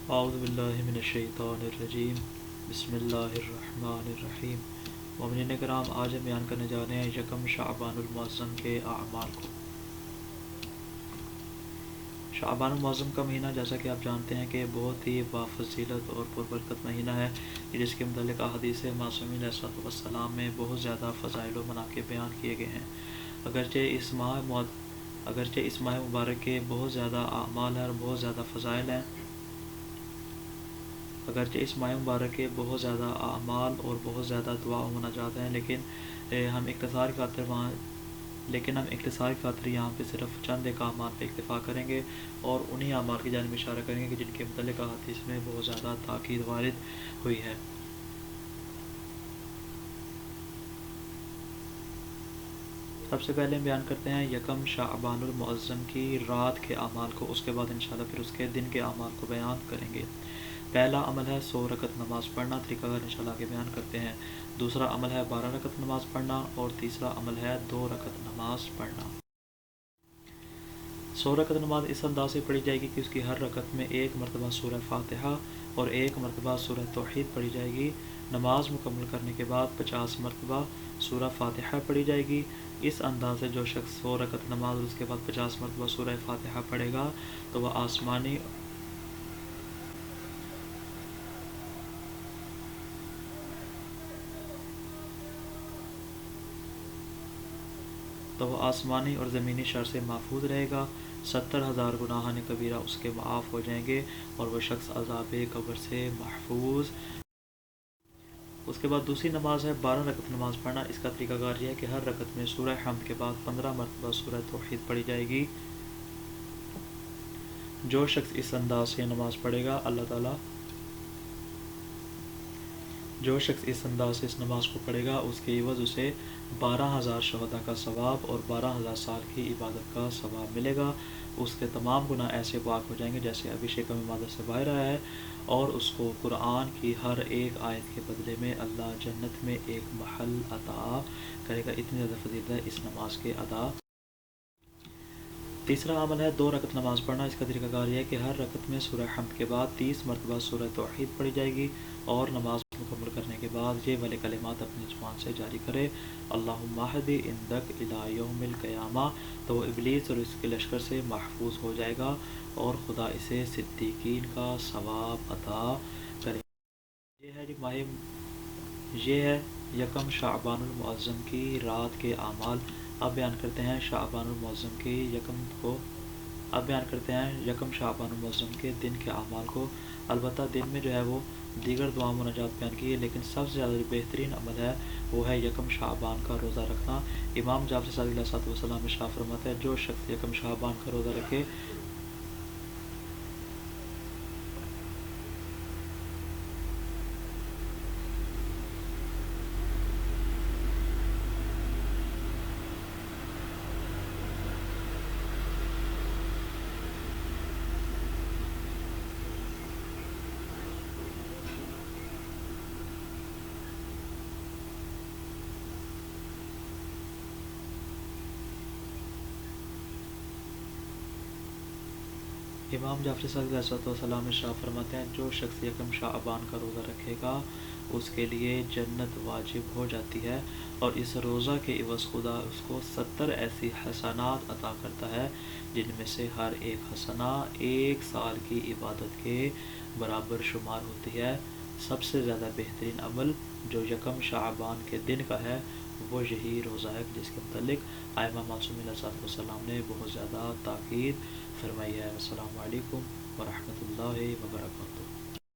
اعوذ باللہ من الشیطان الرجیم، بسم اللہ الرحمن الرحیم۔ مومنین کرام، آج ہم بیان کرنے جا رہے ہیں یکم شعبان المعظم کے اعمال کو۔ شعبان المعظم کا مہینہ، جیسا کہ آپ جانتے ہیں کہ بہت ہی بافضیلت اور پربرکت مہینہ ہے، جس کے متعلق احادیث معصومین علیہ السلام میں بہت زیادہ فضائل و مناقب بیان کیے گئے ہیں۔ اگرچہ اس ماہ مبارک کے بہت زیادہ اعمال ہیں اور بہت زیادہ فضائل ہیں، اگرچہ اس ماہ مبارک کے بہت زیادہ اعمال اور بہت زیادہ دعا و مناجات ہیں، لیکن ہم اختصار کی خاطر یہاں پہ صرف چند ایک اعمال پہ اکتفا کریں گے اور انہی اعمال کی جانب اشارہ کریں گے کہ جن کے متعلق حدیث میں بہت زیادہ تاکید وارد ہوئی ہے۔ سب سے پہلے ہم بیان کرتے ہیں یکم شعبان المعظم کی رات کے اعمال کو، اس کے بعد انشاءاللہ پھر اس کے دن کے اعمال کو بیان کریں گے۔ پہلا عمل ہے 100 رکعت نماز پڑھنا، طریقہ کار انشاءاللہ آگے بیان کرتے ہیں۔ دوسرا عمل ہے 12 رکعت نماز پڑھنا، اور تیسرا عمل ہے 2 رکعت نماز پڑھنا۔ 100 رکعت نماز اس انداز سے پڑھی جائے گی کہ اس کی ہر رکعت میں ایک مرتبہ سورہ فاتحہ اور ایک مرتبہ سورہ توحید پڑھی جائے گی۔ نماز مکمل کرنے کے بعد 50 مرتبہ سورہ فاتحہ پڑھی جائے گی۔ اس انداز سے جو شخص 100 رکعت نماز اور اس کے بعد 50 مرتبہ سورہ فاتحہ پڑھے گا تو وہ آسمانی اور زمینی شر سے محفوظ رہے گا۔ 70,000 گناہ کبیرہ اس کے معاف ہو جائیں گے اور وہ شخص عذاب قبر سے محفوظ۔ اس کے بعد دوسری نماز ہے 12 رکعت نماز پڑھنا۔ اس کا طریقہ کار یہ ہے کہ ہر رکعت میں سورہ حمد کے بعد 15 مرتبہ سورہ توحید پڑھی جائے گی۔ جو شخص اس انداز سے نماز پڑھے گا، اللہ تعالیٰ اس نماز کو پڑھے گا، اس کے عوض اسے 12,000 شہداء کا ثواب اور 12,000 سال کی عبادت کا ثواب ملے گا۔ اس کے تمام گناہ ایسے پاک ہو جائیں گے جیسے ابھی شیخ مادہ سے باہر آیا ہے، اور اس کو قرآن کی ہر ایک آیت کے بدلے میں اللہ جنت میں ایک محل عطا کرے گا۔ اتنی زیادہ فضیلت ہے اس نماز کے ادا۔ تیسرا عمل ہے 2 رکعت نماز پڑھنا۔ اس کا طریقہ کار یہ ہے کہ ہر رکعت میں سورہ حمد کے بعد 30 مرتبہ سورہ توحید پڑھی جائے گی، اور نماز مکمل کرنے کے بعد یہ والے کلمات اپنی زبان سے جاری کرے، اللہم اہدی عندک الی یوم القیامہ، تو وہ ابلیس اور اس کے لشکر سے محفوظ ہو جائے گا اور خدا اسے صدیقین کا ثواب عطا کرے گا۔ یہ ہے یکم شعبان المعظم کی رات کے اعمال۔ اب بیان کرتے ہیں شعبان المعظم کے یکم شعبان المعظم کے دن کے اعمال کو۔ البتہ دن میں جو ہے وہ دیگر دعا مناجات بیان کی ہے، لیکن سب سے زیادہ جو بہترین عمل ہے وہ ہے یکم شعبان کا روزہ رکھنا۔ امام جعفر صادق علیہ السلام ارشاد فرماتے ہیں، جو شخص یکم شعبان کا روزہ رکھے امام جعفر صادق علیہ السلام ارشاد فرماتے ہیں، جو شخص یکم شعبان کا روزہ رکھے گا اس کے لیے جنت واجب ہو جاتی ہے، اور اس روزہ کے عوض خدا اس کو 70 ایسی حسنات عطا کرتا ہے جن میں سے ہر ایک حسنہ 1 سال کی عبادت کے برابر شمار ہوتی ہے۔ سب سے زیادہ بہترین عمل جو یکم شعبان کے دن کا ہے وہ یہی روزہ ہے، جس کے متعلق ائمہ معصومین علیہ السلام نے بہت زیادہ تاکید فرمائی ہے۔ السلام علیکم ورحمۃ اللہ وبرکاتہ۔